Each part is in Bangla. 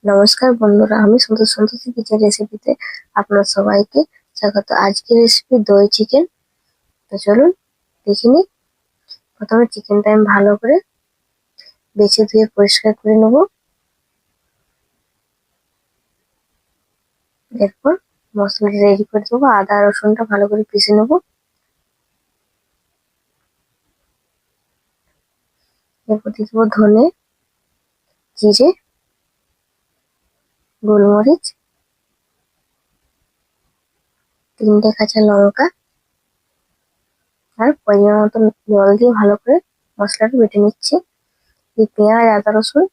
নমস্কার বন্ধুরা, আমি সন্তোষী কিচেন রেসিপিতে আপনার সবাইকে স্বাগত। আজকের রেসিপি দই চিকেন। তো চলুন দেখে নিই। প্রথমে চিকেনটা আমি ভালো করে বেছে ধুয়ে পরিষ্কার করে নেব। এরপর মশলাটা রেডি করে দেবো। আদা রসুনটা ভালো করে পিষে নেব। এরপর দিয়ে দেবো ধনে, জিরে, গোলমরিচ, 3টে কাঁচা লঙ্কা আর পরিমাণ মতো জল দিয়ে ভালো করে মশলাটা বেটে নিচ্ছি। এই পেঁয়াজ, আদা রসুন,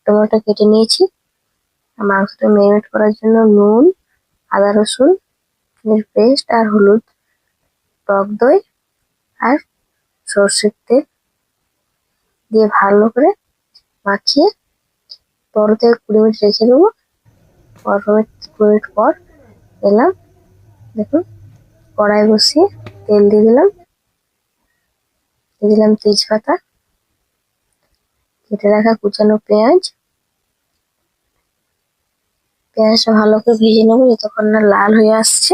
টমেটো কেটে নিয়েছি। মাংসটা ম্যারিনেট করার জন্য নুন, আদা রসুন এর পেস্ট আর হলুদ, টক দই আর সর্ষের তেল দিয়ে ভালো করে মাখিয়ে 15 থেকে 20 মিনিট রেখে দেবো। 15 থেকে 20 মিনিট পর এলাম। দেখুন, কড়াই বসিয়ে তেল দিয়ে দিলাম তেজপাতা, কেটে রাখা কুচানো পেঁয়াজটা ভালো করে ভেজে নেবো যতক্ষণ না লাল হয়ে আসছে।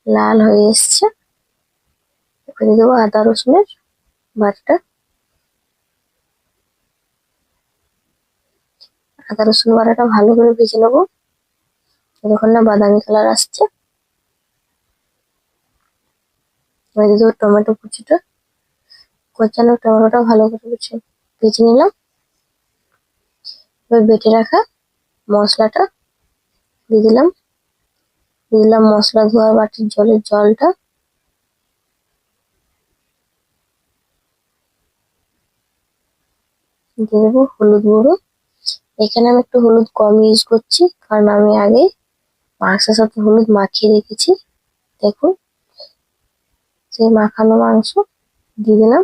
লাল হয়ে এসছে। এবারে দেবো আদা রসুনের বাটা। আদা রসুন বাটাটা ভালো করে ভেজে নেবো যতক্ষণ না বাদামি কালার আসছে। এবারে দিয়ে দেবো টমেটো কুচিটা। কোচানো টমেটোটা ভালো করে ভেজে নিলাম। এবার বেটে রাখা মশলাটা দিয়ে দিলাম মশলা ধোয়ার বাটির জলটা। দিয়ে দেবো হলুদ গুঁড়ো। এখানে আমি একটু হলুদ কম ইউজ করছি, কারণ আমি আগে মাংসের সাথে হলুদ মাখিয়ে রেখেছি। দেখুন, সেই মাখানো মাংস দিয়ে দিলাম।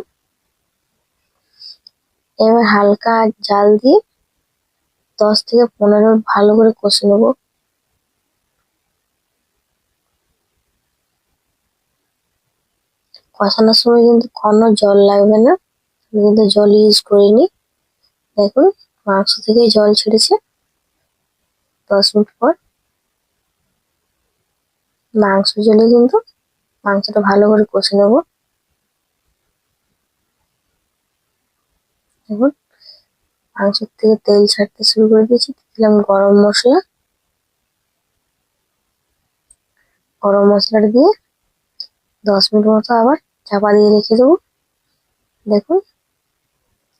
এবার হালকা জাল দিয়ে 10 থেকে 15 মিনিট ভালো করে কষে নেবো। কষানোর সময় কিন্তু কোনো জল লাগবে না, আমি কিন্তু জল ইউজ করিনি। দেখুন, মাংস থেকে জল ছেড়েছে। 10 মিনিট পর মাংস জলে কিন্তু মাংসটা ভালো করে কষে নেবো। দেখুন, মাংসের থেকে তেল ছাড়তে শুরু করে দিয়েছি। দিলাম গরম মশলাটা দিয়ে 10 মিনিট মতো আবার চাপা দিয়ে রেখে দেবো। দেখুন,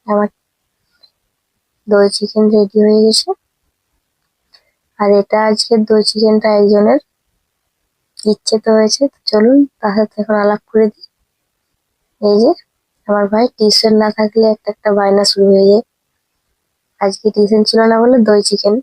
আমার দই চিকেন রেডি হয়ে গেছে। আর এটা আজকের দই চিকেনটা একজনের ইচ্ছেতে হয়েছে। তো চলুন তার সাথে এখন আলাপ করে দিই। এই যে, আমার ভাই টিউশন না থাকলে একটা বায়না শুরু হয়ে যায়। আজকে টিউশন ছিল না বলে দই চিকেন।